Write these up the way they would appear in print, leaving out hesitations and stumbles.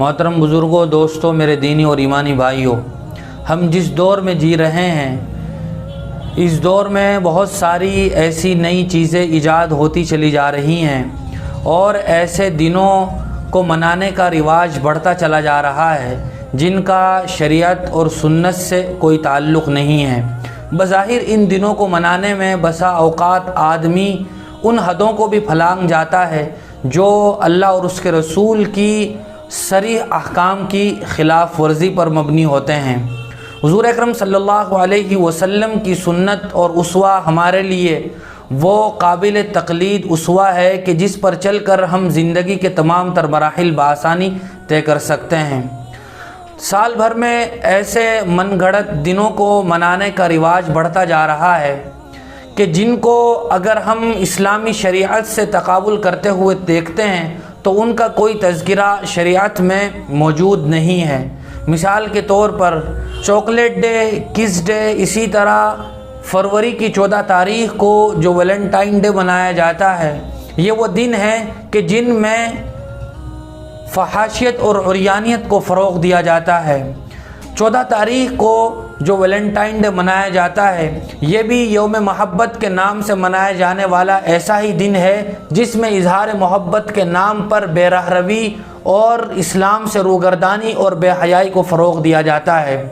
محترم بزرگوں، دوستوں، میرے دینی اور ایمانی بھائیوں، ہم جس دور میں جی رہے ہیں اس دور میں بہت ساری ایسی نئی چیزیں ایجاد ہوتی چلی جا رہی ہیں اور ایسے دنوں کو منانے کا رواج بڑھتا چلا جا رہا ہے جن کا شریعت اور سنت سے کوئی تعلق نہیں ہے۔ بظاہر ان دنوں کو منانے میں بسا اوقات آدمی ان حدوں کو بھی پھلانگ جاتا ہے جو اللہ اور اس کے رسول کی صریح احکام کی خلاف ورزی پر مبنی ہوتے ہیں۔ حضور اکرم صلی اللہ علیہ وسلم کی سنت اور اسوہ ہمارے لیے وہ قابل تقلید اسوہ ہے کہ جس پر چل کر ہم زندگی کے تمام تر مراحل بآسانی طے کر سکتے ہیں۔ سال بھر میں ایسے من گھڑت دنوں کو منانے کا رواج بڑھتا جا رہا ہے کہ جن کو اگر ہم اسلامی شریعت سے تقابل کرتے ہوئے دیکھتے ہیں تو ان کا کوئی تذکرہ شریعت میں موجود نہیں ہے۔ مثال کے طور پر چاکلیٹ ڈے، کس ڈے، اسی طرح فروری کی 14 تاریخ کو جو ویلنٹائن ڈے منایا جاتا ہے، یہ وہ دن ہے کہ جن میں فحاشیت اور عریانیت کو فروغ دیا جاتا ہے۔ 14 تاریخ کو جو ویلنٹائن ڈے منایا جاتا ہے یہ بھی یوم محبت کے نام سے منایا جانے والا ایسا ہی دن ہے جس میں اظہار محبت کے نام پر بے رحروی اور اسلام سے روگردانی اور بے حیائی کو فروغ دیا جاتا ہے۔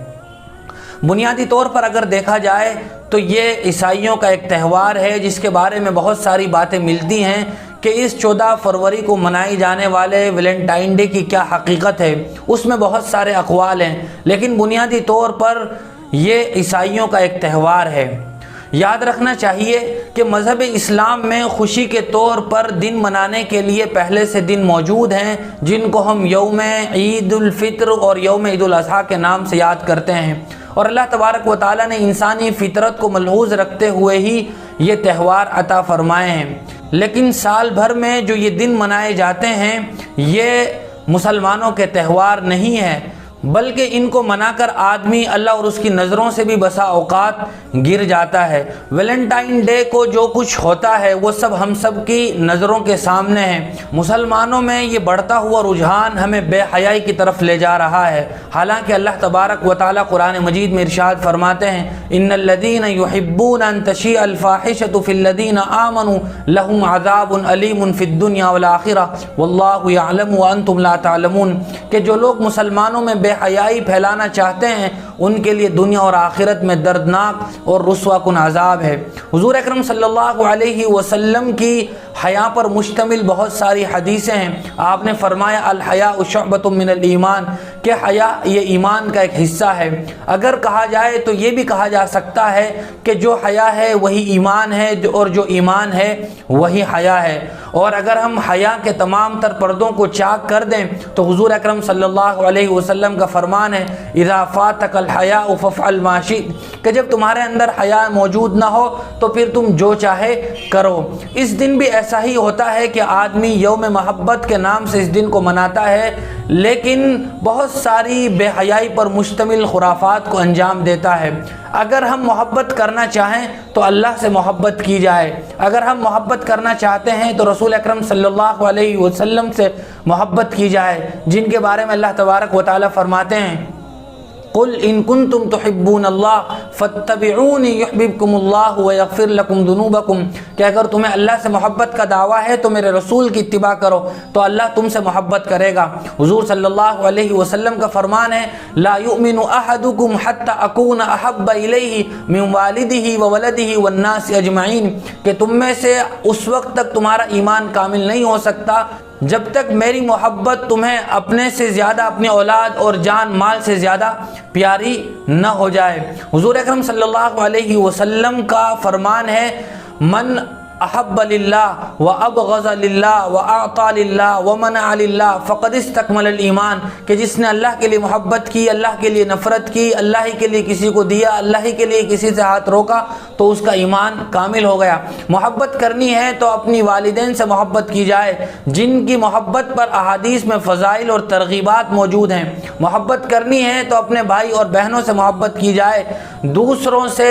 بنیادی طور پر اگر دیکھا جائے تو یہ عیسائیوں کا ایک تہوار ہے جس کے بارے میں بہت ساری باتیں ملتی ہیں کہ اس 14 فروری کو منائی جانے والے ویلنٹائن ڈے کی کیا حقیقت ہے۔ اس میں بہت سارے اقوال ہیں لیکن بنیادی طور پر یہ عیسائیوں کا ایک تہوار ہے۔ یاد رکھنا چاہیے کہ مذہب اسلام میں خوشی کے طور پر دن منانے کے لیے پہلے سے دن موجود ہیں جن کو ہم یوم عید الفطر اور یوم عید الاضحیٰ کے نام سے یاد کرتے ہیں، اور اللہ تبارک و تعالیٰ نے انسانی فطرت کو ملحوظ رکھتے ہوئے ہی یہ تہوار عطا فرمائے ہیں۔ لیکن سال بھر میں جو یہ دن منائے جاتے ہیں یہ مسلمانوں کے تہوار نہیں ہے، بلکہ ان کو منا کر آدمی اللہ اور اس کی نظروں سے بھی بسا اوقات گر جاتا ہے۔ ویلنٹائن ڈے کو جو کچھ ہوتا ہے وہ سب ہم سب کی نظروں کے سامنے ہے۔ مسلمانوں میں یہ بڑھتا ہوا رجحان ہمیں بے حیائی کی طرف لے جا رہا ہے، حالانکہ اللہ تبارک و تعالیٰ قرآن مجید میں ارشاد فرماتے ہیں ان الذین یحبون ان تشیع الفاحشۃ فی الذین آمنوا لہم عذاب علیم فی الدنیا والآخرہ واللہ یعلم وانتم لا تعلمون، کہ جو لوگ مسلمانوں میں بے حیائی پھیلانا چاہتے ہیں ان کے لیے دنیا اور آخرت میں دردناک اور رسوا کن عذاب ہے۔ حضور اکرم صلی اللہ علیہ وسلم کی حیا پر مشتمل بہت ساری حدیثیں ہیں۔ آپ نے فرمایا الحیاء شعبۃ من الایمان، کہ حیا یہ ایمان کا ایک حصہ ہے۔ اگر کہا جائے تو یہ بھی کہا جا سکتا ہے کہ جو حیا ہے وہی ایمان ہے اور جو ایمان ہے وہی حیا ہے۔ اور اگر ہم حیا کے تمام تر پردوں کو چاک کر دیں تو حضور اکرم صلی اللہ علیہ وسلم کا فرمان ہے اذا فاتک الحیاء فافعل ما شئت، کہ جب تمہارے اندر حیا موجود نہ ہو تو پھر تم جو چاہے کرو۔ اس دن بھی ایسا ہی ہوتا ہے کہ آدمی یوم محبت کے نام سے اس دن کو مناتا ہے لیکن بہت ساری بے حیائی پر مشتمل خرافات کو انجام دیتا ہے۔ اگر ہم محبت کرنا چاہیں تو اللہ سے محبت کی جائے، اگر ہم محبت کرنا چاہتے ہیں تو رسول اکرم صلی اللہ علیہ وسلم سے محبت کی جائے جن کے بارے میں اللہ تبارک و تعالیٰ فرماتے ہیں قل ان کنتم تحبون اللہ فاتبعونی یحببکم اللہ ویغفر لکم ذنوبکم، کہ اگر تمہیں اللہ سے محبت کا دعویٰ ہے تو میرے رسول کی اتباع کرو تو اللہ تم سے محبت کرے گا۔ حضور صلی اللہ علیہ وسلم کا فرمان ہے لا یؤمن احدکم حتی اکون احب الیہ من والدہ وولدہ والناس اجمعین، کہ تم میں سے اس وقت تک تمہارا ایمان کامل نہیں ہو سکتا جب تک میری محبت تمہیں اپنے سے زیادہ اپنی اولاد اور جان مال سے زیادہ پیاری نہ ہو جائے۔ حضور اکرم صلی اللہ علیہ وسلم کا فرمان ہے من احب للہ وابغض للہ واعطى للہ ومنع للہ فقد استکمل الایمان، کہ جس نے اللہ کے لیے محبت کی، اللہ کے لیے نفرت کی، اللہ ہی کے لیے کسی کو دیا، اللہ ہی کے لیے کسی سے ہاتھ روکا تو اس کا ایمان کامل ہو گیا۔ محبت کرنی ہے تو اپنی والدین سے محبت کی جائے جن کی محبت پر احادیث میں فضائل اور ترغیبات موجود ہیں۔ محبت کرنی ہے تو اپنے بھائی اور بہنوں سے محبت کی جائے، دوسروں سے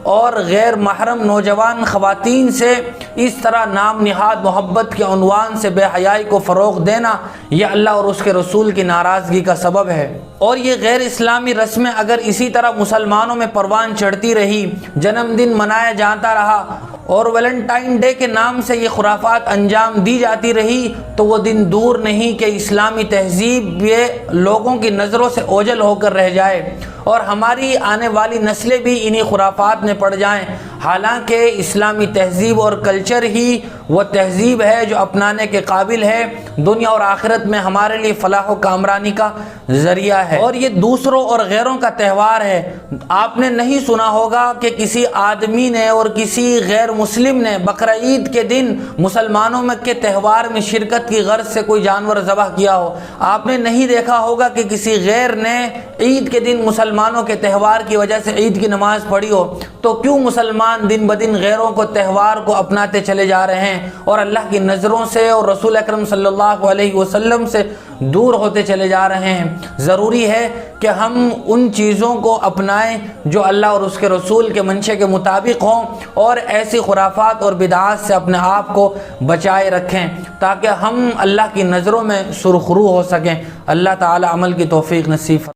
اور غیر محرم نوجوان خواتین سے اس طرح نام نہاد محبت کے عنوان سے بے حیائی کو فروغ دینا یہ اللہ اور اس کے رسول کی ناراضگی کا سبب ہے۔ اور یہ غیر اسلامی رسمیں اگر اسی طرح مسلمانوں میں پروان چڑھتی رہی، جنم دن منایا جاتا رہا اور ویلنٹائن ڈے کے نام سے یہ خرافات انجام دی جاتی رہی تو وہ دن دور نہیں کہ اسلامی تہذیب یہ لوگوں کی نظروں سے اوجھل ہو کر رہ جائے اور ہماری آنے والی نسلیں بھی انہی خرافات میں پڑ جائیں۔ حالانکہ اسلامی تہذیب اور کلچر ہی وہ تہذیب ہے جو اپنانے کے قابل ہے، دنیا اور آخرت میں ہمارے لیے فلاح و کامرانی کا ذریعہ ہے، اور یہ دوسروں اور غیروں کا تہوار ہے۔ آپ نے نہیں سنا ہوگا کہ کسی آدمی نے اور کسی غیر مسلم نے بقرعید کے دن مسلمانوں میں کے تہوار میں شرکت کی غرض سے کوئی جانور ذبح کیا ہو۔ آپ نے نہیں دیکھا ہوگا کہ کسی غیر نے عید کے دن مسلمانوں کے تہوار کی وجہ سے عید کی نماز پڑھی ہو۔ تو کیوں مسلمان دن بدن غیروں کو تہوار کو اپناتے چلے جا رہے ہیں اور اللہ کی نظروں سے اور رسول اکرم صلی اللہ علیہ وسلم سے دور ہوتے چلے جا رہے ہیں؟ ضروری ہے کہ ہم ان چیزوں کو اپنائیں جو اللہ اور اس کے رسول کے منشے کے مطابق ہوں اور ایسی خرافات اور بدعات سے اپنے آپ کو بچائے رکھیں تاکہ ہم اللہ کی نظروں میں سرخرو ہو سکیں۔ اللہ تعالی عمل کی توفیق نصیب